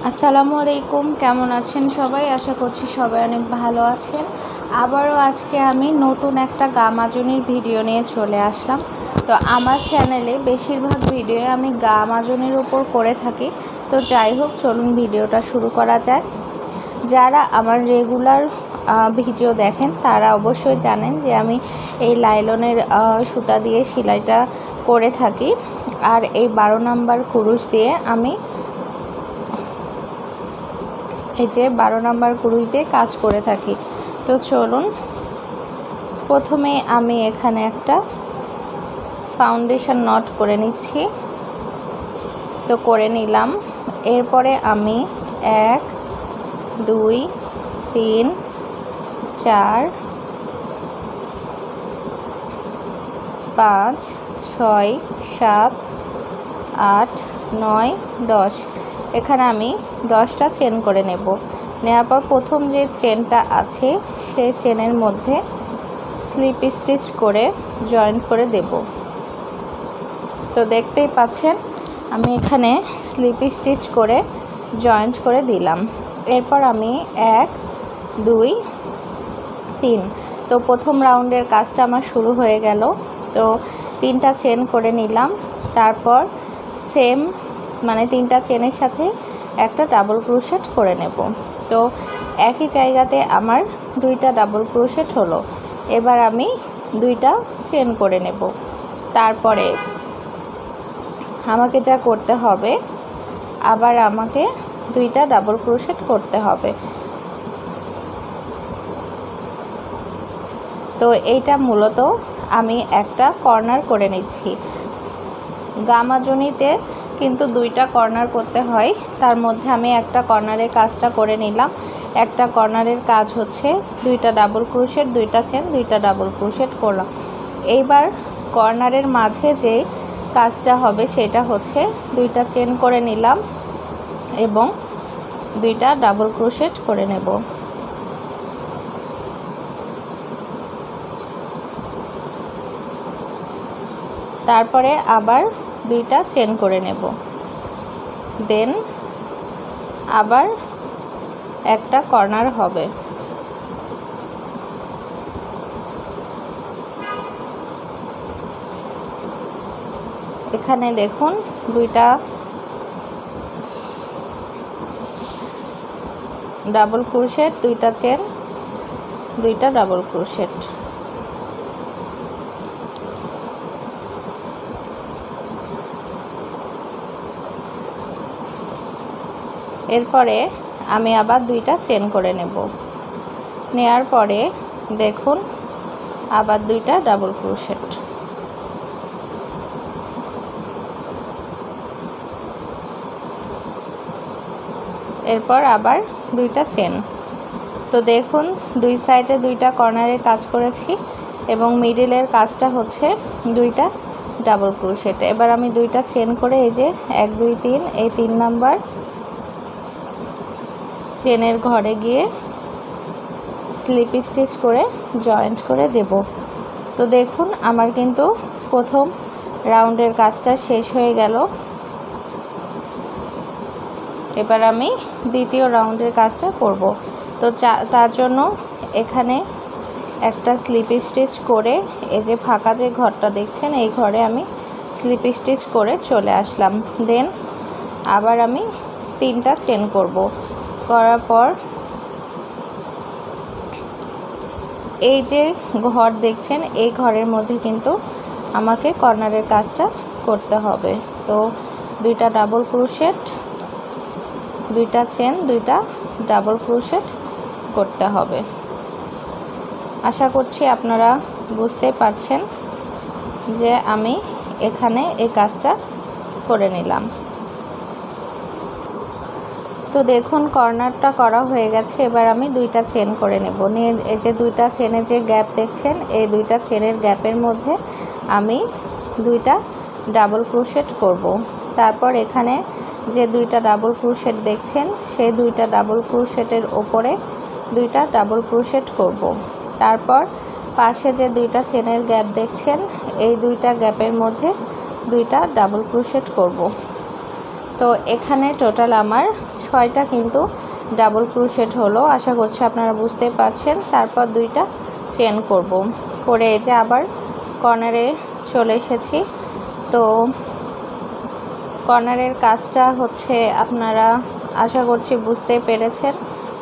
আসসালামু আলাইকুম, কেমন আছেন সবাই? আশা করছি সবাই অনেক ভালো আছেন। আবারও আজকে আমি নতুন একটা গামাজনির ভিডিও নিয়ে চলে আসলাম। তো আমার চ্যানেলে বেশিরভাগ ভিডিও আমি গামাজনির উপর করে থাকি। তো যাই হোক, চলুন ভিডিওটা শুরু করা যায়। যারা আমার রেগুলার ভিডিও দেখেন তারা অবশ্যই জানেন যে আমি এই লাইলনের সুতা দিয়ে সেলাইটা করে থাকি, আর এই 12 নাম্বার কুরুশ দিয়ে আমি এই যে 12 নাম্বার কুরুশ দিয়ে কাজ করে থাকি। তো চলুন, প্রথমে আমি এখানে একটা ফাউন্ডেশন নট করে নিচ্ছি। তো করে নিলাম। এরপরে আমি 1 2 3 4 5 6 7 8 9 10 এখানে আমি 10টা চেন করে নেব। নেওয়ার পর প্রথম যে চেনটা আছে সেই চেনের মধ্যে স্লিপ স্টিচ করে জয়েন্ট করে দেব। তো দেখতেই পাচ্ছেন আমি এখানে স্লিপ স্টিচ করে জয়েন্ট করে দিলাম। এরপর আমি 1 2 3, তো প্রথম রাউন্ডের কাজটা আমার শুরু হয়ে গেল। তো 3টা চেন করে নিলাম। তারপর সেম মানে 3টা চেনের সাথে একটা ডাবল ক্রোশেট করে নেব। তো একই জায়গাতে আমার 2টা ডাবল ক্রোশেট হলো। এবার আমি 2টা চেন করে নেব। তারপরে আমাকে যা করতে হবে, আবার আমাকে 2টা ডাবল ক্রোশেট করতে হবে। তো এইটা মূলত আমি একটা কর্নার করে নিচ্ছি। গামাজনিতে কিন্তু 2টা কর্নার করতে হয়, তার মধ্যে আমি একটা কর্নারের কাজটা করে নিলাম। একটা কর্নারের কাজ হচ্ছে 2টা ডাবল ক্রোশেট, 2টা চেন, 2টা ডাবল ক্রোশেট করলাম। এইবার কর্নারের মাঝে যে কাজটা হবে সেটা হচ্ছে 2টা চেন করে নিলাম এবং 2টা ডাবল ক্রোশেট করে নেব। তারপরে আবার 2টা চেন করে নেব, দেন আবার একটা কর্নার হবে। এখানে দেখুন 2টা ডাবল ক্রোশেট, 2টা চেন, 2টা ডাবল ক্রোশেট। এরপরে আমি আবার 2টা চেন করে নেব। নেয়ার পরে দেখুন আবার 2টা ডাবল ক্রোশেট। এরপর আবার 2টা চেন। তো দেখুন 2 সাইডে 2টা কর্নারের কাজ করেছি এবং মিডিলের কাজটা হচ্ছে 2টা ডাবল ক্রোশেট। এবার আমি 2টা চেন করে এই যে 1 2 3 এই 3 নাম্বার চেনের ঘরে গিয়ে স্লিপ স্টিচ করে জয়েন্ট করে দেব। তো দেখুন আমার কিন্তু প্রথম রাউন্ডের কাজটা শেষ হয়ে গেল। এবার আমি দ্বিতীয় রাউন্ডের কাজটা করব। তো তার জন্য এখানে একটা স্লিপ স্টিচ করে এই যে ফাঁকা যে ঘরটা দেখছেন এই ঘরে আমি স্লিপ স্টিচ করে চলে আসলাম। দেন আবার আমি 3টা চেন করব। করার পর এই যে ঘর দেখছেন এই ঘরের মধ্যে কিন্তু আমাকে কর্নারের কাজটা করতে হবে। তো 2টা ডাবল ক্রোশেট, 2টা চেন, 2টা ডাবল ক্রোশেট করতে হবে। আশা করছি আপনারা বুঝতে পারছেন যে আমি এখানে এই কাজটা করে নিলাম। তো দেখুন কর্নারটা করা হয়ে গেছে। এবার আমি 2টা চেন করে নেব। নিয়ে এই যে 2টা চেনে যে গ্যাপ দেখছেন এই 2টা চেনের গ্যাপের মধ্যে আমি 2টা ডাবল ক্রোশেট করব। তারপর এখানে যে 2টা ডাবল ক্রোশেট দেখছেন সেই 2টা ডাবল ক্রোশেটের ওপরে 2টা ডাবল ক্রোশেট করব। তারপর পাশে যে 2টা চেনের গ্যাপ দেখছেন এই 2টা গ্যাপের মধ্যে 2টা ডাবল ক্রোশেট করব। তো এখানে টোটাল আমার 6টা কিন্তু ডাবল ক্রোশেট হলো। আশা করছি আপনারা বুঝতে পারছেন। তারপর 2টা চেন করব, করে এই যে আবার কর্নারে চলে এসেছি। তো কর্নারের কাজটা হচ্ছে আপনারা আশা করছি বুঝতে পেরেছেন।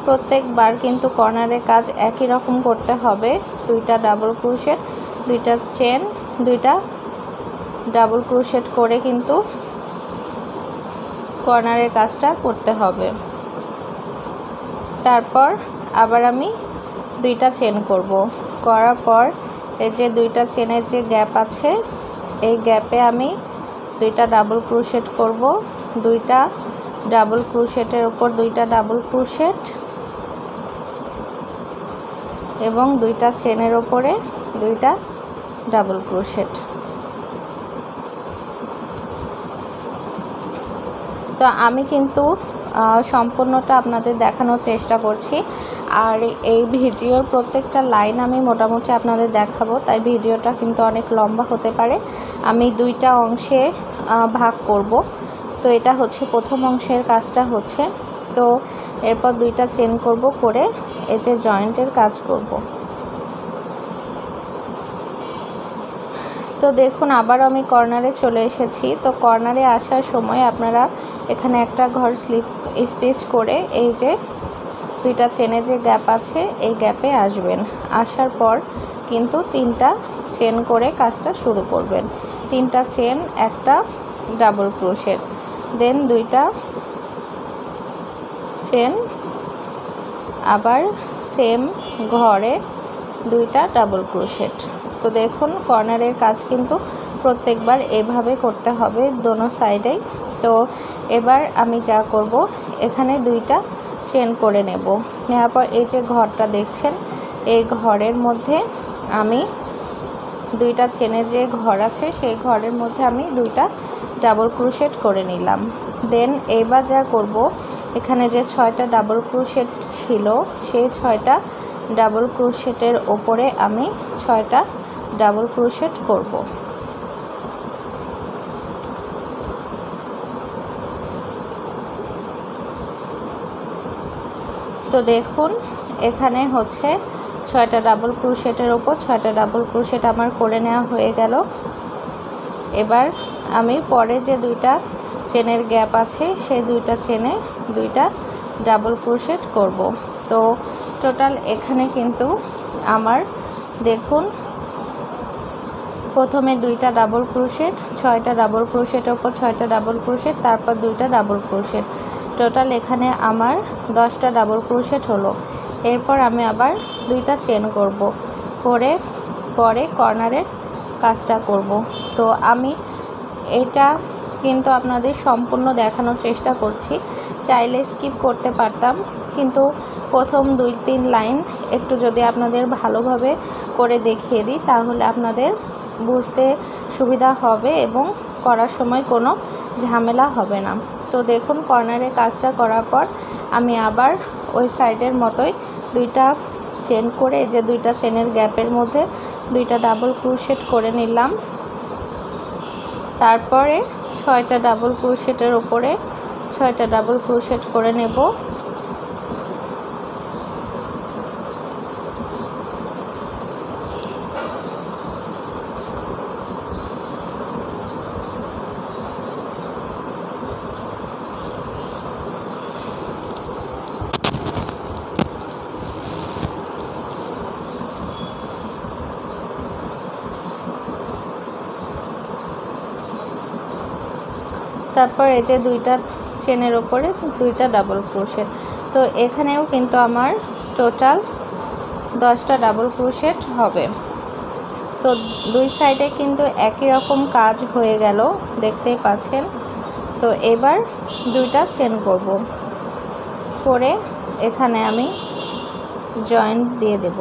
প্রত্যেকবার কিন্তু কর্নারের কাজ একই রকম করতে হবে। 2টা ডাবল ক্রোশেট, 2টা চেন, 2টা ডাবল ক্রোশেট করে কিন্তু কর্নারের কাজটা করতে হবে। তারপর আবার আমি 2টা চেন করব, করার পর এই যে 2টা চেনের যে গ্যাপ আছে, এই গ্যাপে আমি 2টা ডাবল ক্রোশেট করব। 2টা ডাবল ক্রোশেটের উপর 2টা ডাবল ক্রোশেট এবং 2টা চেনের উপরে 2টা ডাবল ক্রোশেট। তো আমি কিন্তু সম্পূর্ণটা আপনাদের দেখানোর চেষ্টা করছি। আর এই ভিডিওর প্রত্যেকটা লাইন আমি মোটামুটি আপনাদের দেখাবো, তাই ভিডিওটা কিন্তু অনেক লম্বা হতে পারে। আমি 2টা অংশে ভাগ করব। তো এটা হচ্ছে প্রথম অংশের কাজটা হচ্ছে। তো এরপর 2টা চেন করব, করে এই যে জয়েন্টের কাজ করব। তো দেখুন আবার আমি কর্নারে চলে এসেছি। তো কর্নারে আসার সময় আপনারা এখানে একটা ঘর স্লিপ স্টিচ করে এই যে 2টা চেনে যে গ্যাপ আছে এই গ্যাপে আসবেন। আসার পর কিন্তু 3টা চেন করে কাজটা শুরু করবেন। 3টা চেন, একটা ডাবল ক্রোশেট, দেন 2টা চেন, আবার সেম ঘরে 2টা ডাবল ক্রোশেট। তো দেখুন কর্নারের কাজ কিন্তু প্রত্যেকবার এভাবে করতে হবে দোনো সাইডেই। তো এবার আমি যা করব, এখানে 2টা চেন করে নেব। নেওয়ার পর এই যে ঘরটা দেখছেন, এই ঘরের মধ্যে আমি 2টা চেনের যে ঘর আছে সেই ঘরের মধ্যে আমি 2টা ডাবল ক্রোশেট করে নিলাম। দেন এবার যা করব, এখানে যে 6টা ডাবল ক্রোশেট ছিল সেই 6টা ডাবল ক্রোশেটের ওপরে আমি 6টা ডাবল ক্রোশেট করব। তো দেখুন এখানে হচ্ছে 6টা ডাবল ক্রোশেটের ওপর 6টা ডাবল ক্রোশেট আমার করে নেওয়া হয়ে গেল। এবার আমি পরে যে 2টা চেনের গ্যাপ আছে সেই 2টা চেনে 2টা ডাবল ক্রোশেট করব। তো টোটাল এখানে কিন্তু আমার দেখুন প্রথমে 2টা ডাবল ক্রোশেট, 6টা ডাবল ক্রোশেটের ওপর 6টা ডাবল ক্রোশেট, তারপর 2টা ডাবল ক্রোশেট। টোটাল এখানে আমার 10টা ডাবল ক্রোশেট হলো। এরপর আমি আবার 2টা চেন করব, করে পরে কর্নারের কাজটা করব। তো আমি এটা কিন্তু আপনাদের সম্পূর্ণ দেখানোর চেষ্টা করছি। চাইলে স্কিপ করতে পারতাম, কিন্তু প্রথম 2-3 লাইন একটু যদি আপনাদের ভালোভাবে করে দেখিয়ে দিই তাহলে আপনাদের বুঝতে সুবিধা হবে এবং করার সময় কোনো ঝামেলা হবে না। তো দেখুন কর্নারে কাজটা করার পর আমি আবার ওই সাইডের মতোই 2টা চেন করে যে 2টা চেনের গ্যাপের মধ্যে 2টা ডাবল ক্রোশেট করে নিলাম। তারপরে 6টা ডাবল ক্রোশেটের উপরে 6টা ডাবল ক্রোশেট করে নেব। তারপর এই যে 2টা চেনের ওপরে 2টা ডাবল ক্রোশেট। তো এখানেও কিন্তু আমার টোটাল 10টা ডাবল ক্রোশেট হবে। তো দুই সাইডে কিন্তু একই রকম কাজ হয়ে গেল, দেখতেই পাচ্ছেন। তো এবার 2টা চেন করব, করে এখানে আমি জয়েন্ট দিয়ে দেব।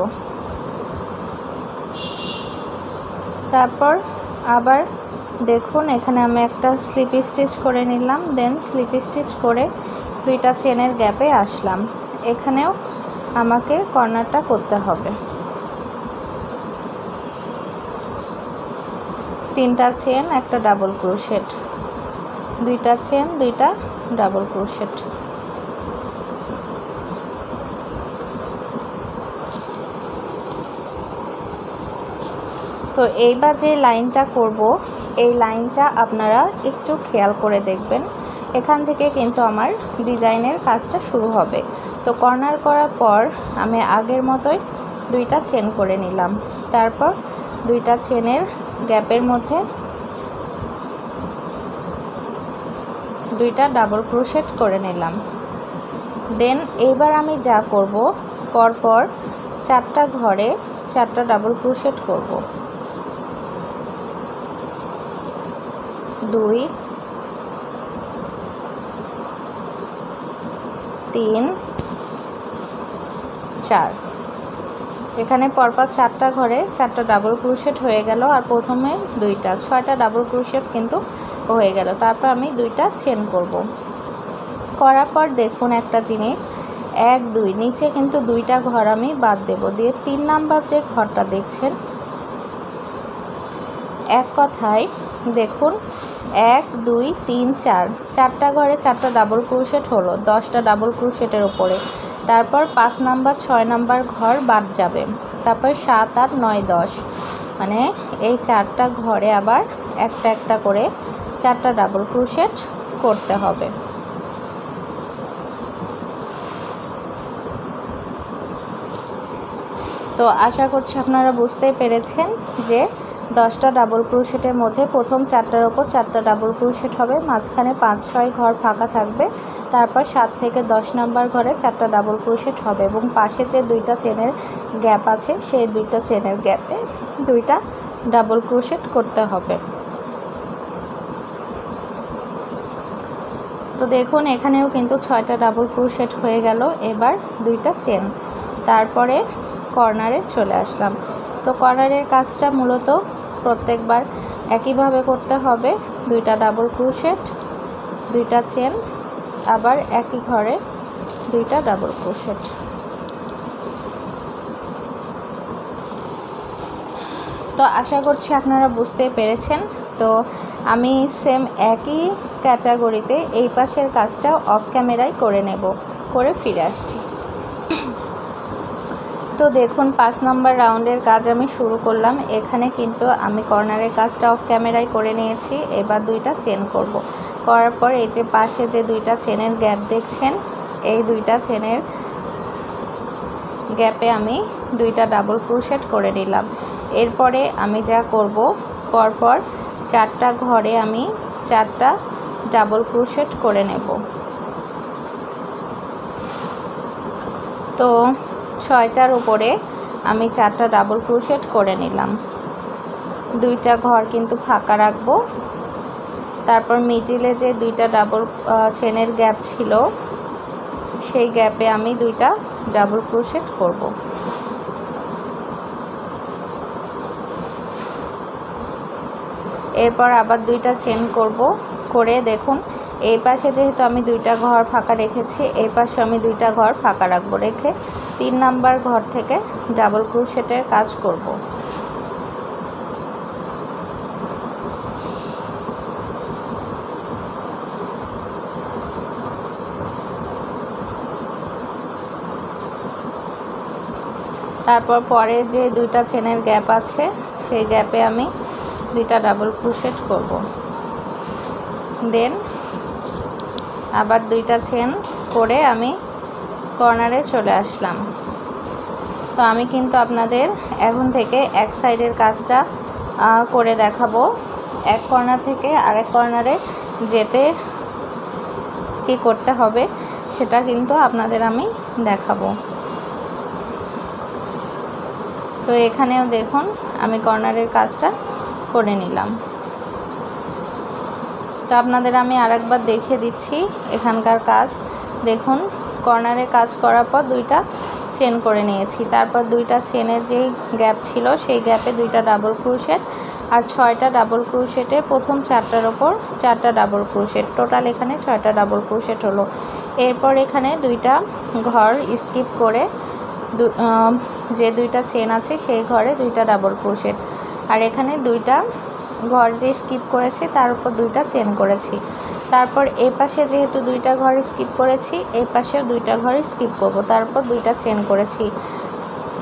তারপর আবার দেখুন এখানে আমি একটা স্লিপ স্টিচ করে নিলাম। দেন স্লিপ স্টিচ করে 2টা চেনের গ্যাপে আসলাম। এখানেও আমাকে কর্নারটা করতে হবে। 3টা চেন, একটা ডাবল ক্রোশেট। দুইটা চেন, দুইটা ডাবল ক্রোশেট। তো এইবার যে লাইনটা করব, এই লাইনটা আপনারা একটু খেয়াল করে দেখবেন। এখান থেকে কিন্তু আমার ডিজাইনের কাজটা শুরু হবে। তো কর্নার করার পর আমি আগের মতোই দুইটা চেন করে নিলাম। তারপর দুইটা চেনের গ্যাপের মধ্যে দুইটা ডাবল ক্রোশেট করে নিলাম। দেন এইবার আমি যা করব, পরপর 4টা ঘরে 4টা ডাবল ক্রোশেট করব। 2 3 4, এখানে পরপর 4টা ঘরে 4টা ডাবল ক্রোশেট হয়ে গেল। আর প্রথমে 6টা ডাবল ক্রোশেট কিন্তু হয়ে গেল। তারপর আমি 2টা চেন করব। করার পর দেখুন একটা জিনিস, 1 2 নিচে কিন্তু 2টা ঘর আমি বাদ দেব, দিয়ে 3 নাম্বার যে ঘরটা দেখছেন, এক কথায় দেখুন 1 2 3 4, 4টা ঘরে 4টা ডাবল ক্রোশেট হলো 10টা ডাবল ক্রোশেটের উপরে। তারপর 5 নাম্বার 6 নাম্বার ঘর বাদ যাবে। তারপর 7 8 9 10, মানে এই 4টা ঘরে আবার একটা একটা করে 4টা ডাবল ক্রোশেট করতে হবে। তো আশা করছি আপনারা বুঝতেই পেরেছেন যে 10টা ডাবল ক্রোশেটের মধ্যে প্রথম 4টার ওপর 4টা ডাবল ক্রোশেট হবে, মাঝখানে 5 6 ঘর ফাঁকা থাকবে। তারপর 7 থেকে 10 নাম্বার ঘরে 4টা ডাবল ক্রোশেট হবে এবং পাশে যে 2টা চেনের গ্যাপ আছে সেই 2টা চেনের গ্যাপে 2টা ডাবল ক্রোশেট করতে হবে। তো দেখুন এখানেও কিন্তু 6টা ডাবল ক্রোশেট হয়ে গেল। এবার 2টা চেন, তারপরে কর্নারে চলে আসলাম। তো কর্নারের কাজটা মূলত প্রত্যেকবার একইভাবে করতে হবে। 2টা ডাবল ক্রোশেট, 2টা চেন, আবার একই ঘরে 2টা ডাবল ক্রোশেট। তো আশা করছি আপনারা বুঝতে পেরেছেন। তো আমি সেম একই ক্যাটাগরিতে এই পাশের কাজটা অফ ক্যামেরায় করে নেব, করে ফিরে আসছি। তো দেখুন 5 নম্বর রাউন্ডের কাজ আমি শুরু করলাম। এখানে কিন্তু আমি কর্নারের কাজটা অফ ক্যামেরায় করে নিয়েছি। এবার 2টা চেন করব। করার পর এই যে পাশে যে 2টা চেনের গ্যাপ দেখছেন, এই 2টা চেনের গ্যাপে আমি 2টা ডাবল ক্রোশেট করে নিলাম। এরপরে আমি যা করব, পরপর 4টা ঘরে আমি 4টা ডাবল ক্রোশেট করে নেব। তো 6টার উপরে আমি 4টা ডাবল ক্রোশেট করে নিলাম। 2টা ঘর কিন্তু ফাঁকা রাখবো। তারপর মিডিলে যে 2টা ডাবল চেনের গ্যাপ ছিল সেই গ্যাপে আমি 2টা ডাবল ক্রোশেট করব। এরপর আবার 2টা চেন করব। করে দেখুন এই পাশে যেহেতু আমি 2টা ঘর ফাঁকা রেখেছি, এই পাশে আমি 2টা ঘর ফাঁকা রাখবো। রেখে 3 নাম্বার ঘর থেকে ডাবল ক্রোশেটের কাজ করব। তারপর পরে যে 2টা চেনের গ্যাপ আছে সেই গ্যাপে আমি 2টা ডাবল ক্রোশেট করব। দেন আবার 2টা চেন করে আমি কর্নারে চলে আসলাম। তো আমি কিন্তু আপনাদের এখন থেকে এক সাইডের কাজটা করে দেখাবো। এক কর্নার থেকে আরেক কর্নারে যেতে কি করতে হবে সেটা কিন্তু আপনাদের আমি দেখাবো। তো এখানেও দেখুন আমি কর্নারের কাজটা করে নিলাম। তো আপনাদের আমি আরেকবার দেখিয়ে দিচ্ছি এখানকার কাজ। দেখুন কর্নারে কাজ করার পর 2টা চেন করে নিয়েছি। তারপর 2টা চেনের যে গ্যাপ ছিল সেই গ্যাপে 2টা ডাবল ক্রোশেট আর 6টা ডাবল ক্রোশেটে প্রথম 4টার ওপর 4টা ডাবল ক্রোশেট, টোটাল এখানে 6টা ডাবল ক্রোশেট হলো। এরপর এখানে 2টা ঘর স্কিপ করে যে 2টা চেন আছে সেই ঘরে 2টা ডাবল ক্রোশেট, আর এখানে 2টা ঘর যে স্কিপ করেছি তার উপর 2টা চেন করেছি। তারপর এই পাশে যেহেতু দুইটা ঘর স্কিপ করেছি, এই পাশেও দুইটা ঘর স্কিপ করব, তারপর দুইটা চেন করেছি।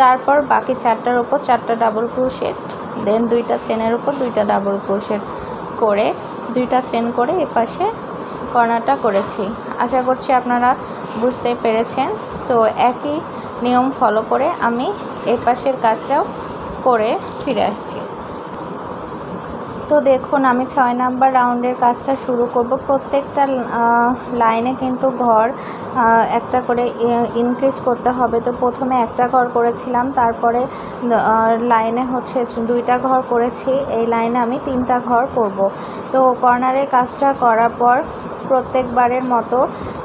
তারপর বাকি 4টার উপর 4টা ডাবল ক্রোশেট, দেন দুইটা চেনের উপর দুইটা ডাবল ক্রোশেট করে দুইটা চেন করে এই পাশে কর্নারটা করেছি। আশা করছি আপনারা বুঝতে পেরেছেন। তো একই নিয়ম ফলো করে আমি এই পাশের কাজটাও করে ফিরে আসছি। তো দেখুন আমি 6 নাম্বার রাউন্ডের কাজটা শুরু করব। প্রত্যেকটা লাইনে কিন্তু ঘর একটা করে ইনক্রিজ করতে হবে। তো প্রথমে একটা ঘর করেছিলাম, তারপরে লাইনে হচ্ছে 2টা ঘর করেছি, এই লাইনে আমি 3টা ঘর করব। তো কর্নারের কাজটা করার পর প্রত্যেকবারের মতো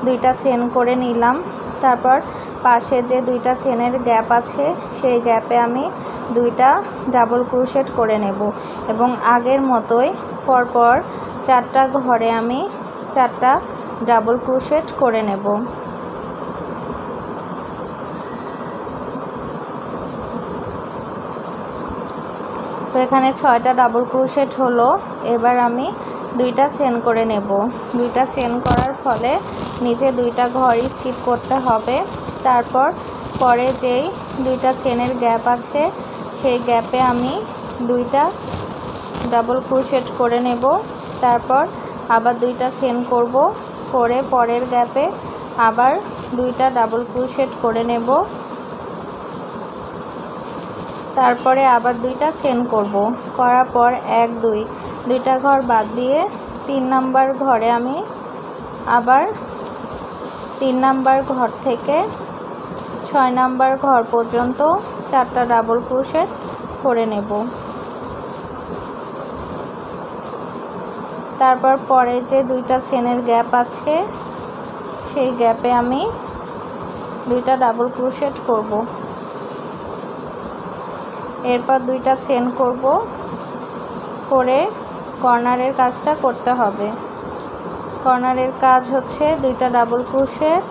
2টা চেন করে নিলাম। তারপর পাশে যে 2টা চেনের গ্যাপ আছে সেই গ্যাপে আমি 2টা ডাবল ক্রোশেট করে নেব এবং আগের মতোই পরপর 4টা ঘরে আমি 4টা ডাবল ক্রোশেট করে নেব। তো এখানে 6টা ডাবল ক্রোশেট হলো। এবার আমি 2টা চেন করে নেব। 2টা চেন করার ফলে নিচে 2টা ঘরই স্কিপ করতে হবে। তারপর পরে যেই 2টা চেনের গ্যাপ আছে সেই গ্যাপে আমি 2টা ডাবল ক্রোশেট করে নেব। তারপর আবার 2টা চেন করব, করে পরের গ্যাপে আবার 2টা ডাবল ক্রোশেট করে নেব। তারপরে আবার 2টা চেন করব, করার পর 1 2 2টা ঘর বাদ দিয়ে 3 নাম্বার ঘরে আমি আবার 3 নাম্বার ঘর থেকে 6 নাম্বার ঘর পর্যন্ত 4টা ডাবল ক্রোশেট করে নেব। তারপর পরে যে 2টা চেনের গ্যাপ আছে সেই গ্যাপে আমি 2টা ডাবল ক্রোশেট করব। এরপর 2টা চেন করব, করে কর্নারের কাজটা করতে হবে। কর্নারের কাজ হচ্ছে 2টা ডাবল ক্রোশেট,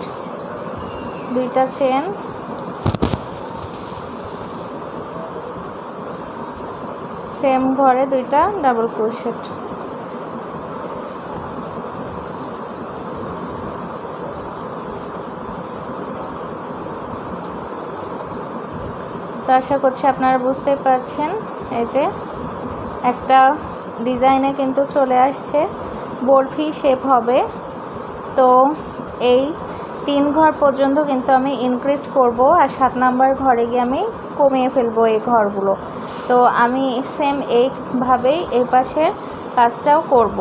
2টা চেন, সেম ঘরে 2টা ডাবল ক্রোশেট। তো আশা করছি আপনারা বুঝতে পারছেন। এই যে একটা ডিজাইনে কিন্তু চলে আসছে, বরফি শেপ হবে। তো এই 3 ঘর পর্যন্ত কিন্তু আমি ইনক্রিজ করব, আর 7 নাম্বার ঘরে গিয়ে আমি কমিয়ে ফেলবো এই ঘরগুলো। তো আমি সেম এইভাবেই এই পাশের কাজটাও করব,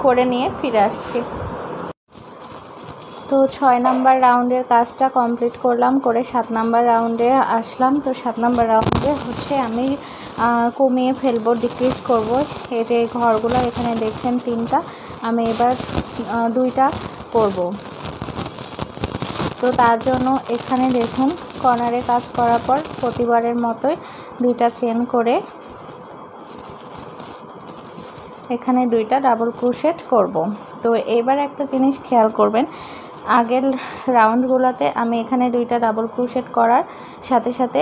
করে নিয়ে ফিরে আসছি। তো 6 নাম্বার রাউন্ডের কাজটা কমপ্লিট করলাম, করে 7 নাম্বার রাউন্ডে আসলাম। তো 7 নাম্বার রাউন্ডে হচ্ছে আমি কমিয়ে ফেলবো, ডিক্রিজ করব। এই যে ঘরগুলো এখানে দেখছেন 3টা, আমি এবার 2টা করব। তো তার জন্য এখানে দেখুন কর্নারে কাজ করার পর প্রতিবারের মতোই 2টা চেন করে এখানে 2টা ডাবল ক্রোশেট করব। তো এবার একটা জিনিস খেয়াল করবেন, আগের রাউন্ডগুলোতে আমি এখানে 2টা ডাবল ক্রোশেট করার সাথে সাথে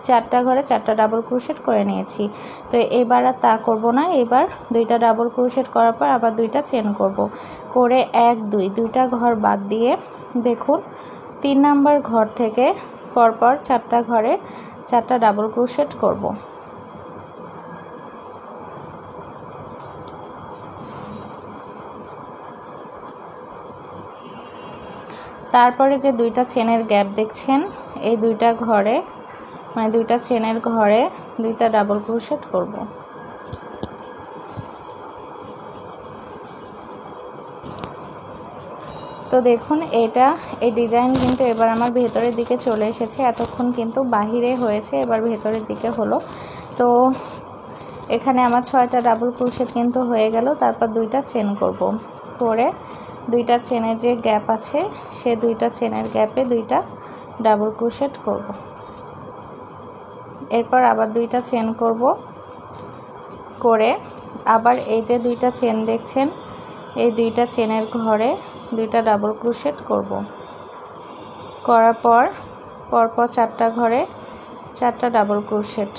4টা ঘরে 4টা ডাবল ক্রোশেট করে নিয়েছি। তো এবার আর তা করব না, এবার 2টা ডাবল ক্রোশেট করার পর আবার 2টা চেন করব, করে 1 2 2টা ঘর বাদ দিয়ে দেখুন 3 নাম্বার ঘর থেকে পরপর 4টা ঘরে 4টা ডাবল ক্রোশেট করব। তারপরে যে 2টা চেনের গ্যাপ দেখছেন এই 2টা ঘরে, মানে 2টা চেনের ঘরে 2টা ডাবল ক্রোশেট করব। তো দেখুন এই ডিজাইন কিন্তু এবার আমার ভেতরের দিকে চলে এসেছে, এতক্ষণ কিন্তু বাহিরে হয়েছে, এবার ভেতরের দিকে হলো। তো এখানে আমার 6টা ডাবল ক্রোশেট কিন্তু হয়ে গেল। তারপর 2টা চেন করব, করে 2টা চেনের যে গ্যাপ আছে সে 2টা চেনের গ্যাপে 2টা ডাবল ক্রোশেট করব। এরপর আবার 2টা চেন করব, করে আবার এই যে 2টা চেন দেখছেন এই 2টা চেনের ঘরে 2টা ডাবল ক্রোশেট করব। করার পর পরপর 4টা ঘরে 4টা ডাবল ক্রোশেট।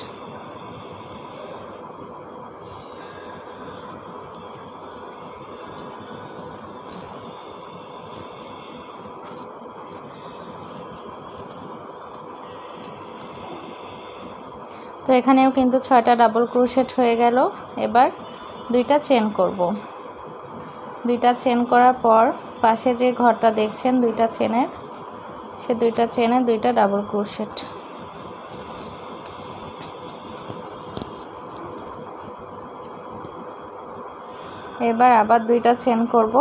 তো এখানেও কিন্তু 6টা ডাবল ক্রোশেট হয়ে গেল। এবার 2টা চেন করব। 2টা চেন করার পর পাশে যে ঘরটা দেখছেন 2টা চেনের, সে 2টা চেনে 2টা ডাবল ক্রোশেট। এবার আবার 2টা চেন করব,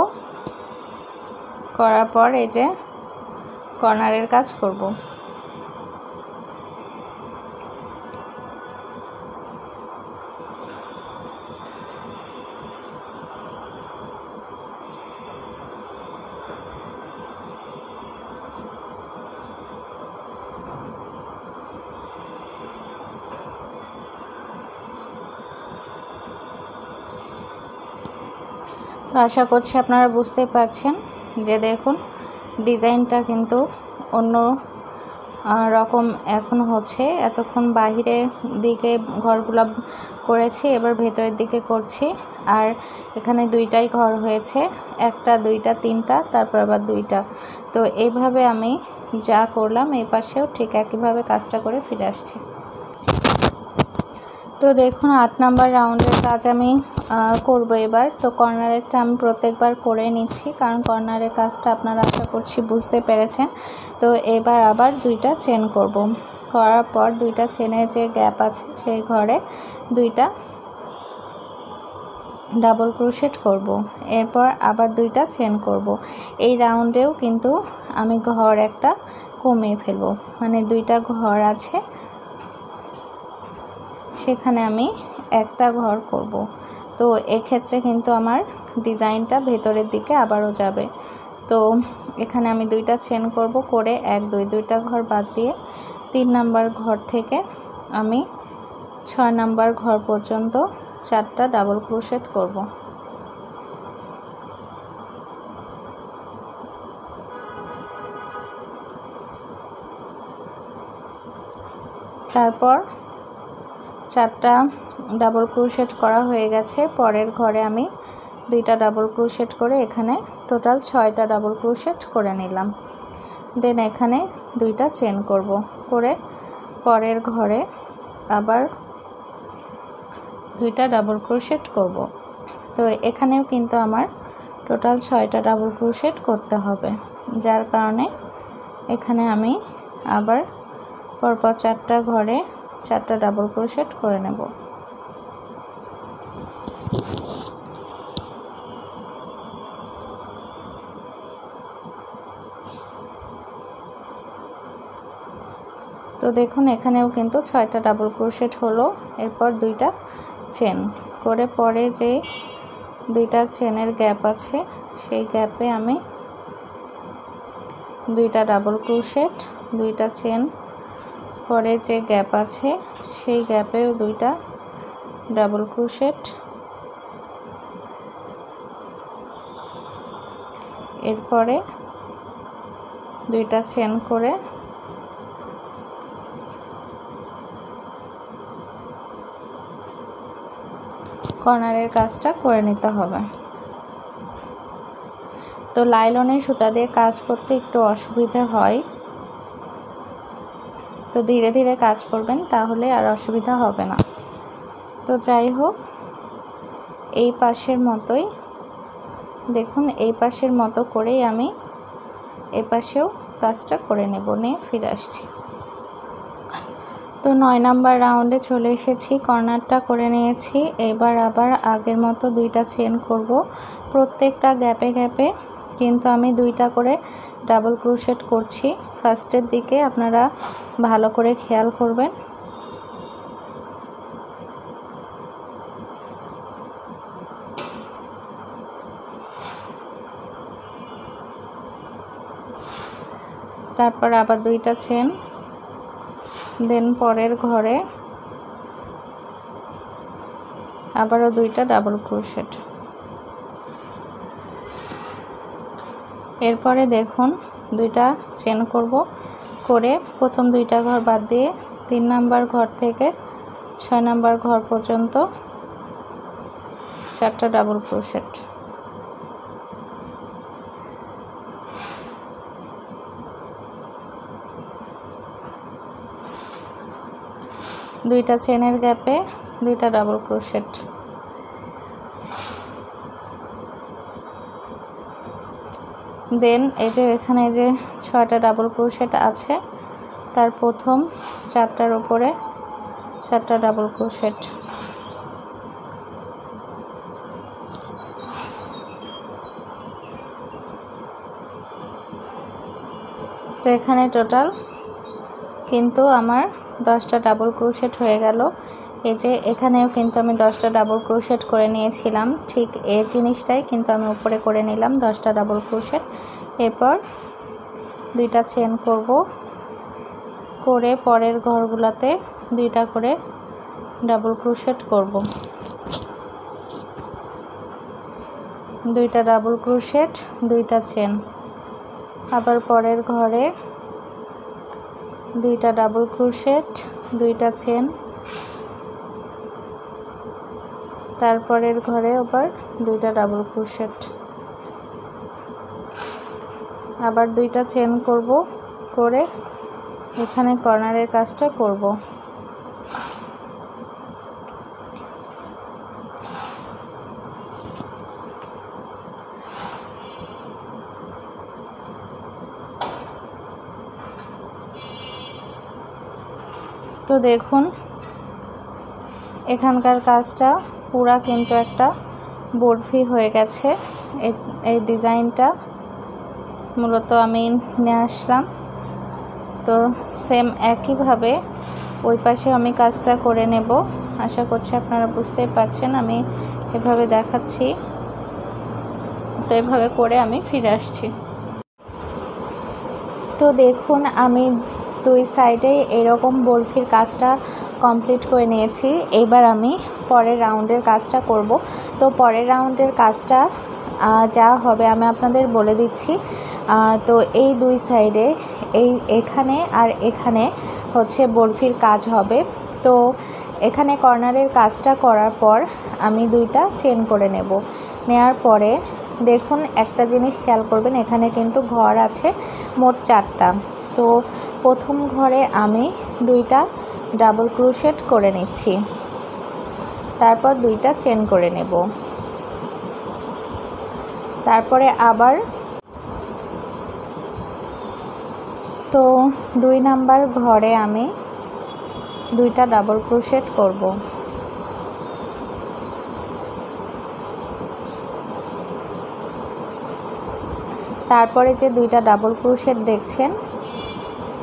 করার পর এই যে কর্নারের কাজ করব। তো আশা করছি আপনারা বুঝতে পারছেন যে দেখুন ডিজাইনটা কিন্তু অন্য রকম এখন হচ্ছে। এতক্ষণ বাহিরে দিকে ঘরগুলো করেছি, এবার ভেতরের দিকে করছি। আর এখানে 2টাই ঘর হয়েছে, 1টা 2টা 3টা, তারপর আবার 2টা। তো এইভাবে আমি যা করলাম এই পাশেও ঠিক একইভাবে কাজটা করে ফিরে আসছি। তো দেখুন 8 নাম্বার রাউন্ডের কাজ আমি করব এবার। তো কর্নারেরটা আমি প্রত্যেকবার করে নিচ্ছি, কারণ কর্নারের কাজটা আপনারা আশা করছি বুঝতে পেরেছেন। তো এবার আবার 2টা চেন করব, করার পর 2টা চেনের যে গ্যাপ আছে সেই ঘরে 2টা ডাবল ক্রোশেট করব। এরপর আবার 2টা চেন করব। এই রাউন্ডেও কিন্তু আমি ঘর একটা কমিয়ে ফেলব, মানে 2টা ঘর আছে সেখানে আমি একটা ঘর করব। তো এক্ষেত্রে কিন্তু আমার ডিজাইনটা ভেতরের দিকে আবারও যাবে। তো এখানে আমি 2টা চেন করব, করে 1 2 2টা ঘর বাদ দিয়ে 3 নাম্বার ঘর থেকে আমি 6 নাম্বার ঘর পর্যন্ত 4টা ডাবল ক্রোশেট করব। তারপর 4টা ডাবল ক্রোশেট করা হয়ে গেছে। পরের ঘরে আমি 2টা ডাবল ক্রোশেট করে এখানে টোটাল 6টা ডাবল ক্রোশেট করে নিলাম। দেন এখানে 2টা চেন করব, করে পরের ঘরে আবার 2টা ডাবল ক্রোশেট করব। তো এখানেও কিন্তু আমার টোটাল 6টা ডাবল ক্রোশেট করতে হবে, যার কারণে এখানে আমি আবার পরপর 4টা ঘরে 4টা ডাবল ক্রোশেট করে নেব। তো দেখুন এখানেও কিন্তু 6টা ডাবল ক্রোশেট হলো। এরপর 2টা চেন করে পরে যে 2টা চেনের গ্যাপ আছে সেই গ্যাপে আমি 2টা ডাবল ক্রোশেট, 2টা চেন, পরে যে গ্যাপ আছে সেই গ্যাপেও 2টা ডাবল ক্রোশেট, এরপরে 2টা চেন করে কর্নারের কাজটা করে নিতে হবে। তো লাইলনের সুতা দিয়ে কাজ করতে একটু অসুবিধা হয়, তো ধীরে ধীরে কাজ করবেন, তাহলে আর অসুবিধা হবে না। তো যাই হোক, এই পাশের মতোই দেখুন, এই পাশের মতো করেই আমি এই পাশেও কাজটা করে নেব, নিয়ে ফিরে আসছি। তো 9 নাম্বার রাউন্ডে চলে এসেছি, কর্নারটা করে নিয়েছি। এবার আবার আগের মতো 2টা চেন করব। প্রত্যেকটা গ্যাপে গ্যাপে কিন্তু আমি 2টা করে ডাবল ক্রোশেট করছি। ফার্স্টের দিকে আপনারা ভালো করে খেয়াল করবেন। তারপর আবার 2টা চেন, দেন পরের ঘরে আবারও 2টা ডাবল ক্রোশেট। এরপরে দেখুন 2টা চেন করব, করে প্রথম 2টা ঘর বাদ দিয়ে 3 নাম্বার ঘর থেকে 6 নাম্বার ঘর পর্যন্ত 4টা ডাবল ক্রোশেট। দুইটা চেনের গ্যাপে দুইটা ডাবল ক্রোশেট। দেন এই যে এখানে যে 6টা ডাবল ক্রোশেট আছে তার প্রথম 4টার উপরে 4টা ডাবল ক্রোশেট। তো এখানে টোটাল কিন্তু আমার 10টা ডাবল ক্রোশেট হয়ে গেল। এই যে এখানেও কিন্তু আমি 10টা ডাবল ক্রোশেট করে নিয়েছিলাম, ঠিক এই জিনিসটাই কিন্তু আমি উপরে করে নিলাম 10টা ডাবল ক্রোশেট। এরপর দুইটা চেন করব, করে পরের ঘরগুলোতে দুইটা করে ডাবল ক্রোশেট করব। দুইটা ডাবল ক্রোশেট, দুইটা চেন, আবার পরের ঘরে দুইটা ডাবল ক্রোশেট, দুইটা চেন, তারপরের ঘরে আবার দুইটা ডাবল ক্রোশেট, আবার দুইটা চেন করব, করে এখানে কর্নারের কাজটা করব। তো দেখুন এখানকার কাজটা পুরা কিন্তু একটা বরফি হয়ে গেছে। এই ডিজাইনটা মূলত আমি নিয়ে আসলাম। তো সেম একইভাবে ওই পাশে আমি কাজটা করে নেব। আশা করছি আপনারা বুঝতেই পারছেন, আমি এভাবে দেখাচ্ছি। তো এভাবে করে আমি ফিরে আসছি। তো দেখুন আমি দুই সাইডে এরকম বরফির কাজটা কমপ্লিট করে নিয়েছি। এবার আমি পরের রাউন্ডের কাজটা করব। তো পরের রাউন্ডের কাজটা যা হবে আমি আপনাদের বলে দিচ্ছি। তো এই দুই সাইডে এখানে আর এখানে হচ্ছে বরফির কাজ হবে। তো এখানে কর্নারের কাজটা করার পর আমি দুইটা চেন করে নেওয়ার পরে দেখুন একটা জিনিস খেয়াল করবেন, এখানে কিন্তু ঘর আছে মোট 4টা। তো প্রথম ঘরে আমি দুইটা ডাবল ক্রোশেট করে নিচ্ছি, তারপর দুইটা চেন করে নেব, তারপরে আবার তো 2 নাম্বার ঘরে আমি দুইটা ডাবল ক্রোশেট করব। তারপরে যে দুইটা ডাবল ক্রোশেট দেখছেন,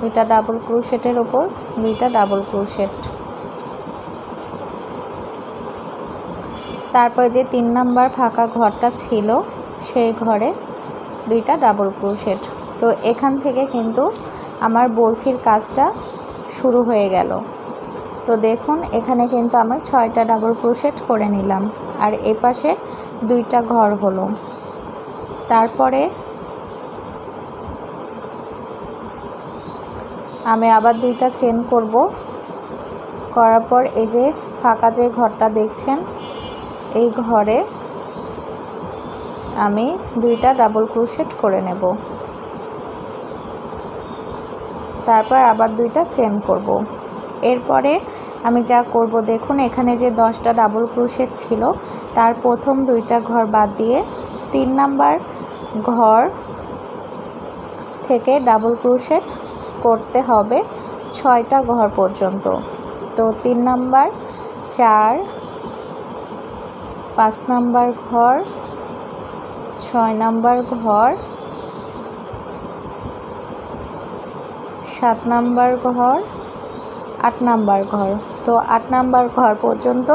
দুইটা ডাবল ক্রোশেটের উপর দুইটা ডাবল ক্রোশেট, তারপরে যে 3 নাম্বার ফাঁকা ঘরটা ছিল সেই ঘরে দুইটা ডাবল ক্রোশেট। তো এখান থেকে কিন্তু আমার বরফির কাজটা শুরু হয়ে গেল। তো দেখুন এখানে কিন্তু আমি 6টা ডাবল ক্রোশেট করে নিলাম, আর এপাশে দুইটা ঘর হলো। তারপরে আমি আবার দুইটা চেন করব, করার পর এই যে ফাঁকা যে ঘরটা দেখছেন এই ঘরে আমি দুইটা ডাবল ক্রোশেট করে নেব, তারপর আবার দুইটা চেন করব। এরপরে আমি যা করব দেখুন এখানে যে 10টা ডাবল ক্রোশেট ছিল তার প্রথম দুইটা ঘর বাদ দিয়ে 3 নাম্বার ঘর থেকে ডাবল ক্রোশেট করতে হবে 6টা ঘর পর্যন্ত। তো 3 নাম্বার, 4, 5 নাম্বার ঘর, 6 নাম্বার ঘর, 7 নাম্বার ঘর, 8 নাম্বার ঘর। তো 8 নাম্বার ঘর পর্যন্ত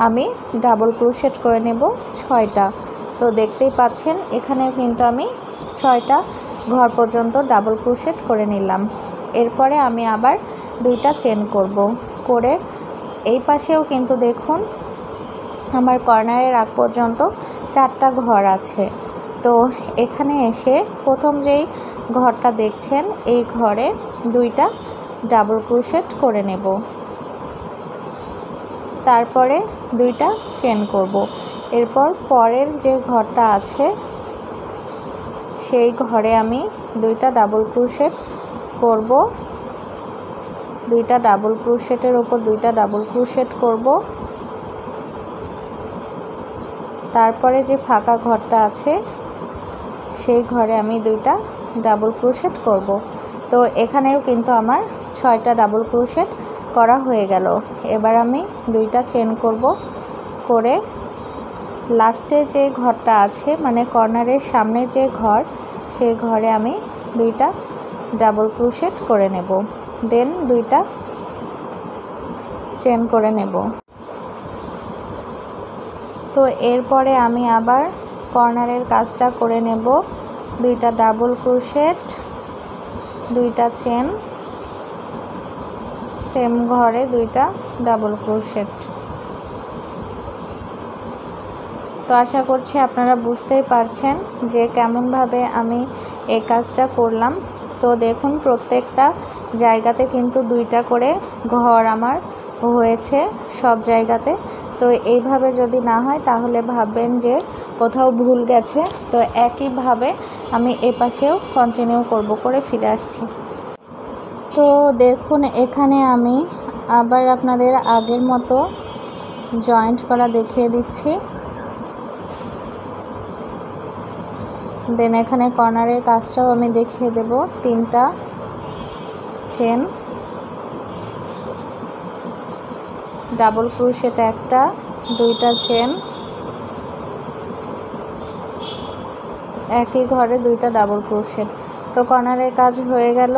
আমি ডাবল ক্রোশেট করে নেব 6টা। তো দেখতেই পাচ্ছেন এখানে কিন্তু আমি 6টা ঘর পর্যন্ত ডাবল ক্রোশেট করে নিলাম। এরপরে আমি আবার দুইটা চেন করব, করে এই পাশেও কিন্তু দেখুন আমার কর্নারের আগ পর্যন্ত 4টা ঘর আছে। তো এখানে এসে প্রথম যেই ঘরটা দেখছেন এই ঘরে দুইটা ডাবল ক্রোশেট করে নেব, তারপরে দুইটা চেন করব। এরপর পরের যে ঘরটা আছে সেই ঘরে আমি দুইটা ডাবল ক্রোশেট করব, দুইটা ডাবল ক্রোশেটের উপর দুইটা ডাবল ক্রোশেট করব। তারপরে যে ফাঁকা ঘরটা আছে সেই ঘরে আমি দুইটা ডাবল ক্রোশেট করব। তো এখানেও কিন্তু আমার 6টা ডাবল ক্রোশেট করা হয়ে গেল। এবার আমি দুইটা চেন করব, করে লাস্টে যে ঘরটা আছে মানে কর্নারের সামনে যে ঘর সেই ঘরে আমি দুইটা ডাবল ক্রোশেট করে নেব, দেন দুইটা চেন করে নেব। তো এরপরে আমি আবার কর্নারের কাজটা করে নেব, দুইটা ডাবল ক্রোশেট, দুইটা চেন, সেম ঘরে দুইটা ডাবল ক্রোশেট। তো আশা করছি আপনারা বুঝতেই পারছেন যে কেমনভাবে আমি এই কাজটা করলাম। তো দেখুন প্রত্যেকটা জায়গাতে কিন্তু দুইটা করে ঘর আমার হয়েছে সব জায়গাতে। তো এইভাবে যদি না হয় তাহলে ভাববেন যে কোথাও ভুল গেছে। তো একইভাবে আমি এপাশেও কন্টিনিউ করব, করে ফিরে আসছি। তো দেখুন এখানে আমি আবার আপনাদের আগের মতো জয়েন্ট করা দেখিয়ে দিচ্ছি। দেন এখানে কর্নারের কাজটাও আমি দেখিয়ে দেব। তিনটা চেন, ডাবল ক্রোশেট একটা, দুইটা চেন, একই ঘরে দুইটা ডাবল ক্রোশেট। তো কর্নারের কাজ হয়ে গেল।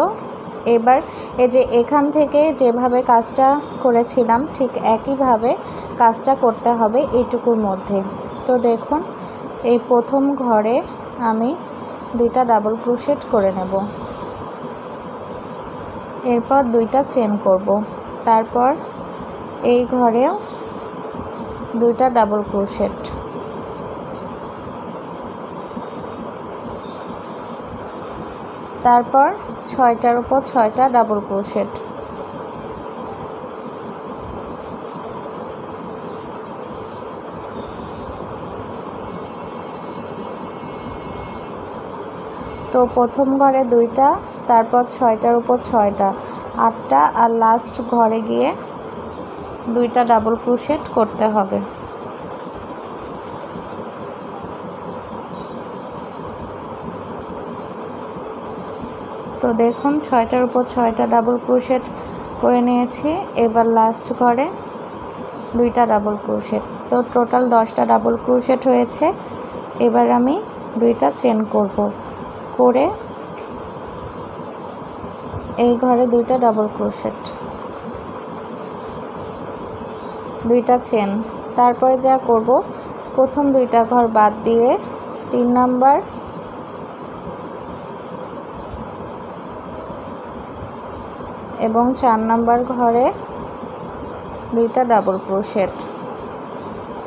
এবার এই যে এখান থেকে যেভাবে কাজটা করেছিলাম ঠিক একইভাবে কাজটা করতে হবে এইটুকুর মধ্যে। তো দেখুন এই প্রথম ঘরে আমি দুইটা ডাবল ক্রোশেট করে নেব, এরপর দুইটা চেন করব, তারপর এই ঘরেও দুইটা ডাবল ক্রোশেট, তারপর 6টার উপর 6টা ডাবল ক্রোশেট। তো প্রথম ঘরে দুইটা, তারপর 6টার উপর 6টা, 8টা, আর লাস্ট ঘরে গিয়ে দুইটা ডাবল ক্রোশেট করতে হবে। তো দেখুন 6টার উপর 6টা ডাবল ক্রোশেট করে নিয়েছি। এবার লাস্ট ঘরে দুইটা ডাবল ক্রোশেট। তো টোটাল 10টা ডাবল ক্রোশেট হয়েছে। এবার আমি দুইটা চেন করব, করে এই ঘরে দুইটা ডাবল ক্রোশেট, দুইটা চেন। তারপরে যা করব, প্রথম দুইটা ঘর বাদ দিয়ে 3 নাম্বার এবং 4 নাম্বার ঘরে দুইটা ডাবল ক্রোশেট,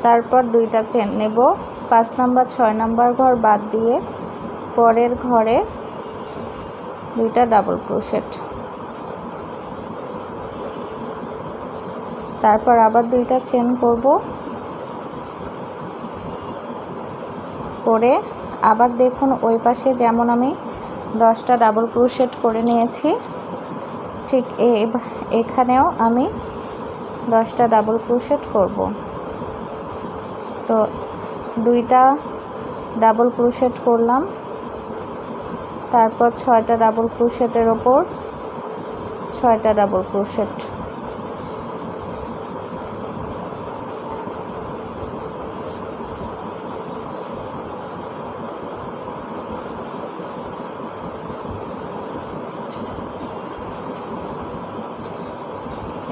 তারপর দুইটা চেন নেব। 5 নাম্বার 6 নাম্বার ঘর বাদ দিয়ে পরের ঘরে দুইটা ডাবল ক্রোশেট, তারপর আবার দুইটা চেন করব, করে আবার দেখুন ওই পাশে যেমন আমি 10টা ডাবল ক্রোশেট করে নিয়েছি ঠিক এখানেও আমি 10টা ডাবল ক্রোশেট করব। তো দুইটা ডাবল ক্রোশেট করলাম, তারপর 6টা ডাবল ক্রোশেটের ওপর 6টা ডাবল ক্রোশেট,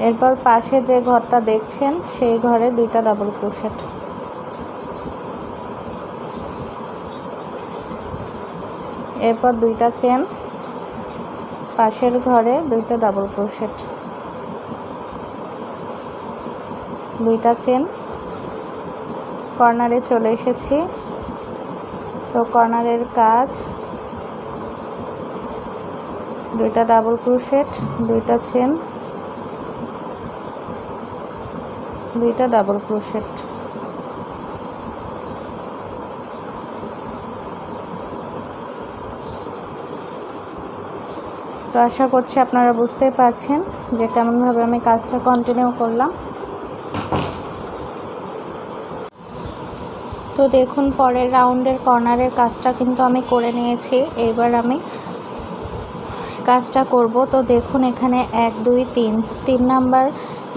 এরপর পাশে যে ঘরটা দেখছেন সেই ঘরে দুইটা ডাবল ক্রোশেট, এরপর দুইটা চেন, পাশের ঘরে দুইটা ডাবল ক্রোশেট, দুইটা চেন। কর্নারে চলে এসেছি। তো কর্নারের কাজ, দুইটা ডাবল ক্রোশেট, দুইটা চেন, দুইটা ডাবল ক্রোশেট, তো আশা করছি আপনারা বুঝতেই পারছেন যে কেমনভাবে আমি কাজটা কন্টিনিউ করলাম। তো দেখুন পরের রাউন্ডের কর্নারের কাজটা কিন্তু আমি করে নিয়েছি। এবার আমি কাজটা করব। তো দেখুন এখানে 1 2 3 নাম্বার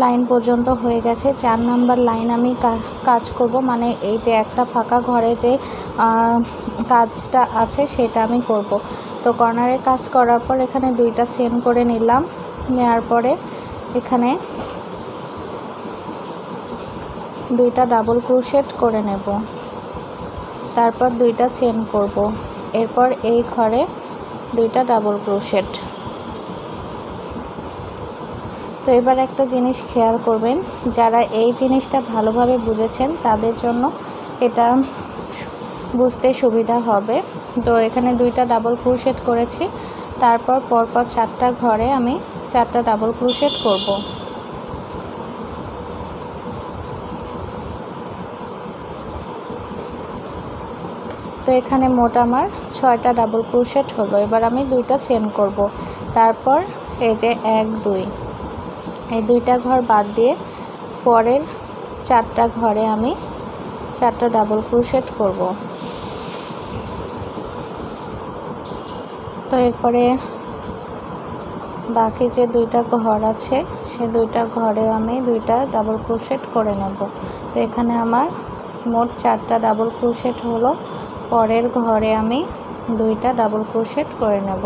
লাইন পর্যন্ত হয়ে গেছে। 4 নাম্বার লাইন আমি কাজ করব, মানে এই যে একটা ফাঁকা ঘরে যে কাজটা আছে সেটা আমি করব। তো কর্নারে কাজ করার পর এখানে 2টা চেন করে নিলাম। নেওয়ার পরে এখানে 2টা ডাবল ক্রোশেট করে নেব, তারপর 2টা চেন করব, এরপর এই ঘরে 2টা ডাবল ক্রোশেট। তো এবার একটা জিনিস খেয়াল করবেন, যারা এই জিনিসটা ভালোভাবে বুঝেছেন তাদের জন্য এটা বুঝতে সুবিধা হবে। তো এখানে 2টা ডাবল ক্রোশেট করেছি, তারপর পরপর 4টা ঘরে আমি 4টা ডাবল ক্রোশেট করব। তো এখানে মোট আমার 6টা ডাবল ক্রোশেট হলো। এবার আমি 2টা চেন করব, তারপর এই যে 1 2 এই 2টা ঘর বাদ দিয়ে পরের 4টা ঘরে আমি 4টা ডাবল ক্রোশেট করব। তো এরপরে বাকি যে 2টা ঘর আছে সে 2টা ঘরে আমি 2টা ডাবল ক্রোশেট করে নেব। তো এখানে আমার মোট 4টা ডাবল ক্রোশেট হলো। পরের ঘরে আমি 2টা ডাবল ক্রোশেট করে নেব।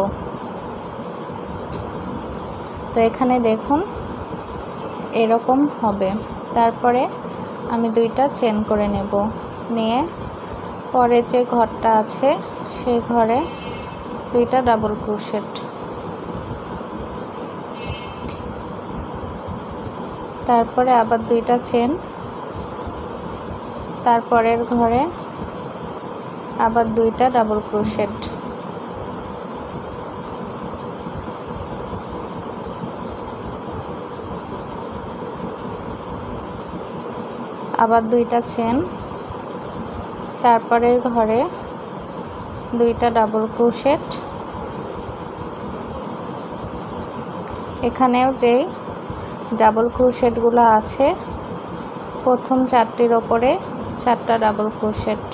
তো এখানে দেখুন এরকম হবে। তারপরে আমি 2টা চেন করে নেব, নিয়ে পরে যে ঘরটা আছে সেই ঘরে 2টা ডাবল ক্রোশেট, তারপরে আবার 2টা চেন, তারপরের ঘরে আবার 2টা ডাবল ক্রোশেট, আবার 2টা চেন, তারপরের ঘরে 2টা ডাবল ক্রোশেট। এখানেও যেই ডাবল ক্রোশেটগুলো আছে প্রথম 4টির ওপরে 4টা ডাবল ক্রোশেট।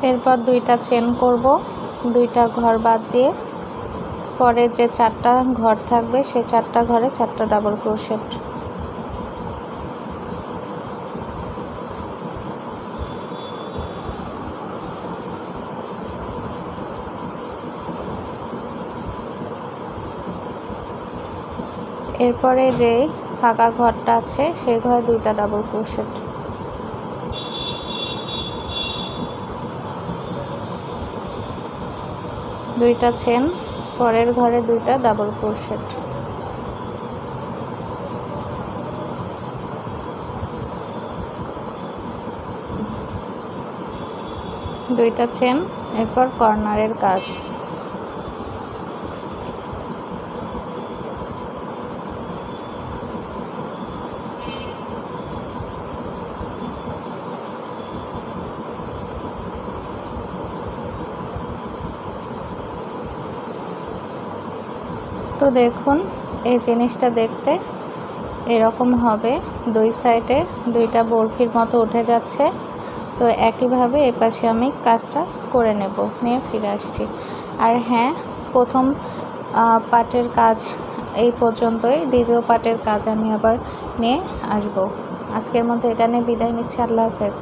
এরপর 2টা চেন করব, 2টা ঘর বাদ দিয়ে পরে যে 4টা ঘর থাকবে সেই 4টা ঘরে 4টা ডাবল ক্রোশেট। এরপরে যে ফাঁকা ঘরটা আছে সেই ঘরে 2টা ডাবল ক্রোশেট। দুইটা চেন, পরের ঘরে 2টা ডাবল ক্রোশেট, দুইটা চেন, এরপর কর্নারের কাজ। তো দেখুন এই জিনিসটা দেখতে এরকম হবে, 2 সাইডে 2টা বরফির মতো উঠে যাচ্ছে। তো একইভাবে এপাশে আমি কাজটা করে নেব, নিয়ে ফিরে আসছি। আর হ্যাঁ, প্রথম পার্টের কাজ এই পর্যন্তই, দ্বিতীয় পার্টের কাজ আমি আবার নিয়ে আসব। আজকের মতো এটা নিয়ে বিদায় নিচ্ছি। আল্লাহ হাফেজ।